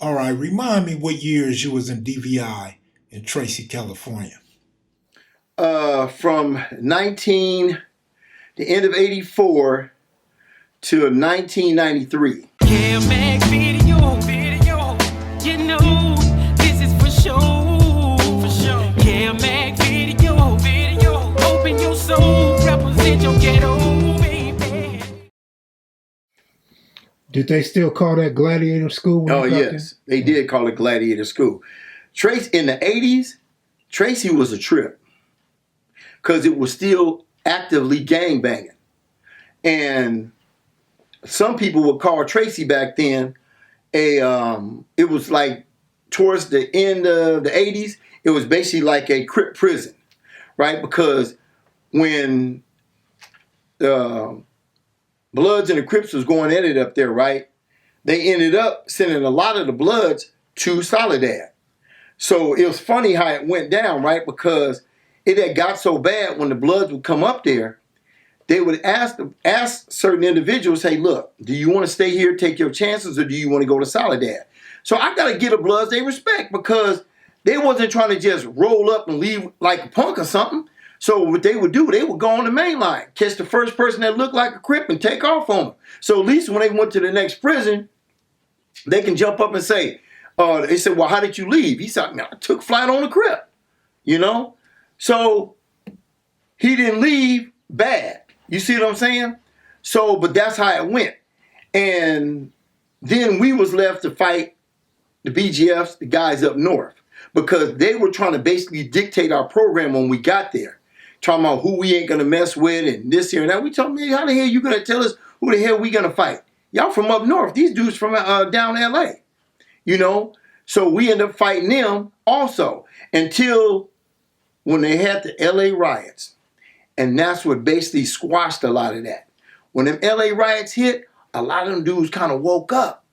All right, remind me what years you was in DVI in Tracy, California. From the end of 84 to 1993. Yeah, make video, you know, this is for sure. Yeah, make video, open your soul, represent your ghetto, baby. Did they still call that Gladiator School? When Oh, you got yes. They did call it Gladiator School. Tracy, in the 80s, Tracy was a trip because it was still actively gangbanging. And some people would call Tracy back then it was like towards the end of the 80s, it was basically like a Crip prison, right? Because when the Bloods and the Crips was going at it up there, right? They ended up sending a lot of the Bloods to Soledad. So it was funny how it went down, right? Because it had got so bad when the Bloods would come up there, they would ask certain individuals, hey, look, do you want to stay here, take your chances, or do you want to go to Soledad? So I got to give the Bloods their respect because they wasn't trying to just roll up and leave like a punk or something. So what they would do, they would go on the main line, catch the first person that looked like a Crip and take off on them. So at least when they went to the next prison, they can jump up and say, they said, well, how did you leave? He said, man, I took flight on a Crip, you know? So he didn't leave bad. You see what I'm saying? So, but that's how it went. And then we was left to fight the BGFs, the guys up north, because they were trying to basically dictate our program when we got there. Talking about who we ain't gonna mess with and this here and that. We told them, how the hell you gonna tell us who the hell we gonna fight? Y'all from up north. These dudes from down LA. You know? So we end up fighting them also until when they had the LA riots. And that's what basically squashed a lot of that. When them LA riots hit, a lot of them dudes kind of woke up.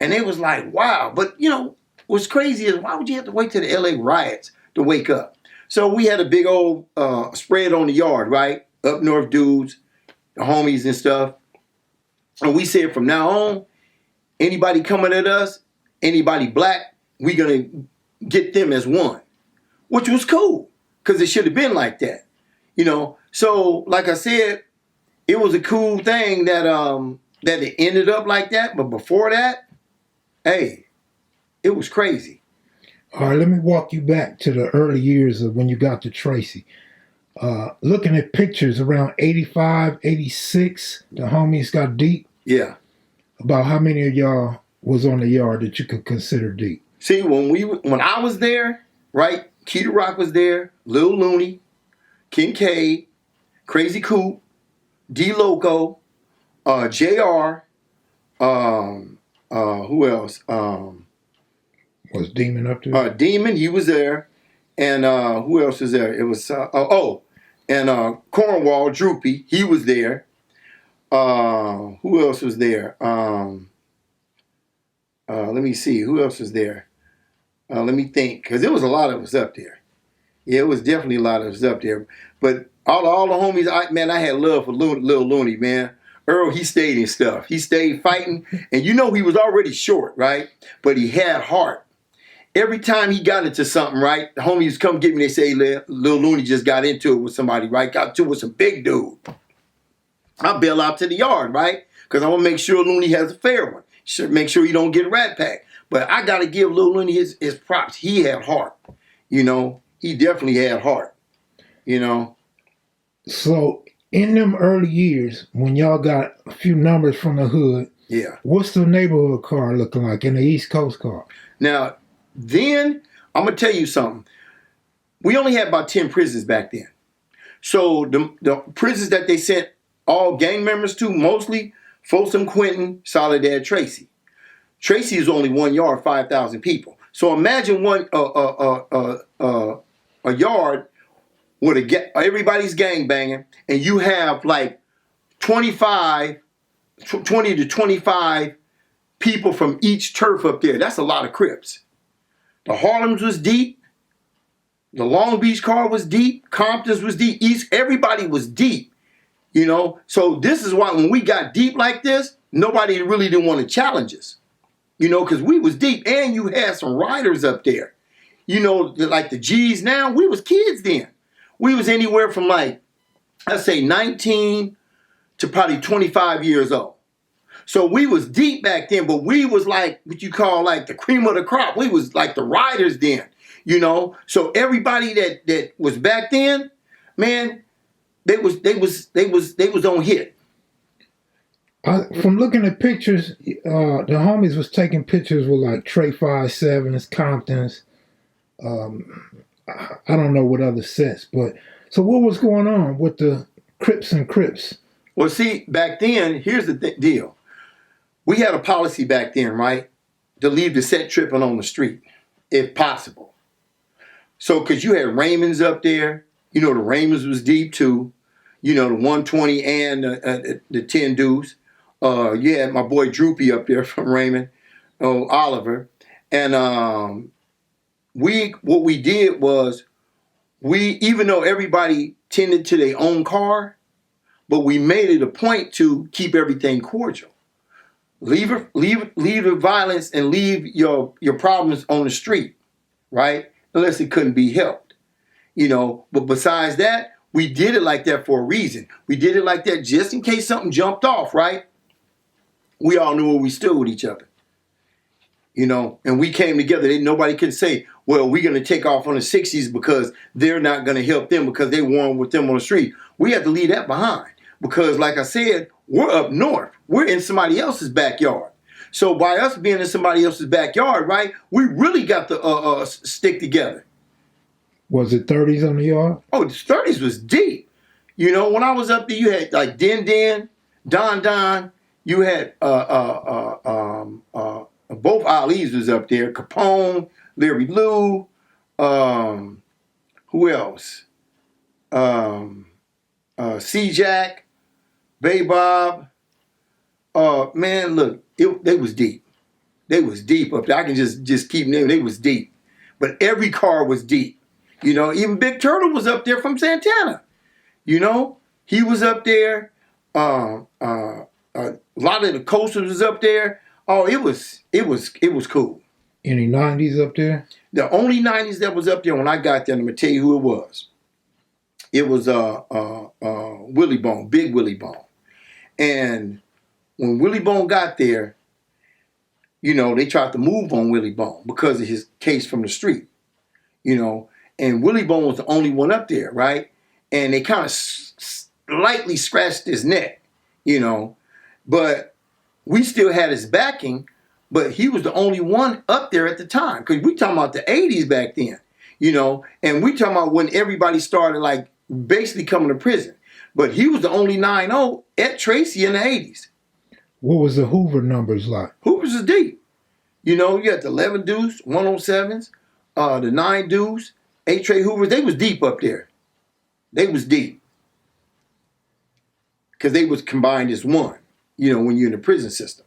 And they was like, wow. But, you know, what's crazy is why would you have to wait till the LA riots to wake up? So we had a big old spread on the yard, right? Up north dudes, the homies and stuff. And we said from now on, anybody coming at us, anybody black, we going to get them as one. Which was cool, because it should have been like that. You know, so like I said, it was a cool thing that that it ended up like that. But before that, hey, it was crazy. All right, let me walk you back to the early years of when you got to Tracy. Looking at pictures around 85, 86, the homies got deep. Yeah. About how many of y'all was on the yard that you could consider deep? See, when I was there, right, Keita Rock was there, Lil Looney, Kincaid, Crazy Coop, D Loco, JR, who else? Was Demon up there? Demon, he was there. And who else was there? It was, and Cornwall, Droopy, he was there. Who else was there? Let me see, who else was there? Let me think, because there was a lot of us up there. Yeah, it was definitely a lot of us up there. But all the homies, I had love for Lil Looney, man. Earl, he stayed in stuff. He stayed fighting. And you know he was already short, right? But he had heart. Every time he got into something, right, the homies come get me, they say, Lil Looney just got into it with somebody, right? Got into it with some big dude. I bail out to the yard, right? Because I want to make sure Looney has a fair one. Make sure he don't get rat packed. But I got to give Lil Looney his props. He had heart, you know. He definitely had heart, you know. So in them early years, when y'all got a few numbers from the hood, yeah, what's the neighborhood car looking like in the East Coast car? Now, then, I'm going to tell you something. We only had about 10 prisons back then. So the prisons that they sent all gang members to, mostly Folsom, Quentin, Soledad, Tracy. Tracy is only 1 yard, 5,000 people. So imagine a yard with everybody's gang banging, and you have like 20 to 25 people from each turf up there. That's a lot of Crips. The Harlems was deep. The Long Beach car was deep. Compton's was deep. East, everybody was deep. You know, so this is why when we got deep like this, nobody really didn't want to challenge us. You know, because we was deep, and you had some riders up there. You know, like the G's now, we was kids then. We was anywhere from like, let's say 19 to probably 25 years old. So we was deep back then, but we was like what you call like the cream of the crop. We was like the riders then, you know. So everybody that was back then, man, they was on hit. From looking at pictures, the homies was taking pictures with like Trey 5-7s, Comptons. I don't know what other sets, but so what was going on with the Crips and Crips? Well, see, back then, here's the deal. We had a policy back then, right, to leave the set tripping on the street, if possible. So, because you had Raymond's up there, you know, the Raymond's was deep too, you know, the 120 and the 10 dudes. You had my boy Droopy up there from Raymond, Oliver. And what we did was, even though everybody tended to their own car, but we made it a point to keep everything cordial. Leave the violence and leave your problems on the street, right? Unless it couldn't be helped, you know. But besides that, we did it like that for a reason. We did it like that just in case something jumped off, right? We all knew where we stood with each other, you know. And we came together. Nobody could say, well, we're going to take off on the 60s because they're not going to help them because they weren't with them on the street. We have to leave that behind because, like I said, we're up north. We're in somebody else's backyard. So by us being in somebody else's backyard, right, we really got to stick together. Was it 30s on the yard? Oh, the 30s was deep. You know, when I was up there, you had like Den, Don. You had both Ali's was up there. Capone, Larry Lou. Who else? C-Jack. Bay Bob, man, look, they was deep. They was deep up there. I can just keep naming. They was deep, but every car was deep. You know, even Big Turtle was up there from Santana. You know, he was up there. A lot of the coasters was up there. Oh, it was cool. Any 90s up there? The only 90s that was up there when I got there, I'm gonna tell you who it was. It was Willie Bone, Big Willie Bone. And when Willie Bone got there, you know, they tried to move on Willie Bone because of his case from the street, you know. And Willie Bone was the only one up there, right? And they kind of slightly scratched his neck, you know. But we still had his backing, but he was the only one up there at the time. Because we talking about the 80s back then, you know. And we talking about when everybody started, like, basically coming to prison. But he was the only 9-0 at Tracy in the 80s. What was the Hoover numbers like? Hoover's is deep. You know, you had the 11 deuce, 107s, the 9 deuce, 8 Trey Hoovers. They was deep up there. They was deep. Because they was combined as one, you know, when you're in the prison system.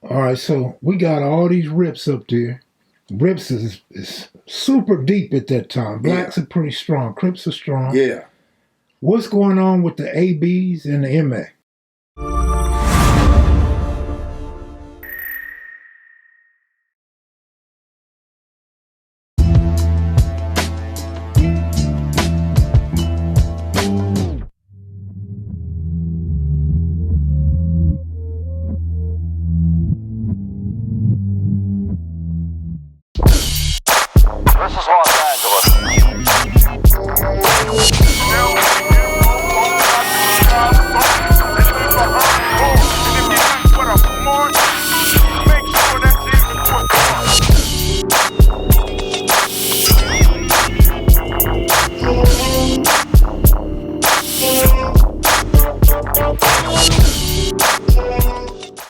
All right, so we got all these Rips up there. Rips is super deep at that time. Blacks are pretty strong. Crips are strong. Yeah. What's going on with the ABs and the MA? This is Los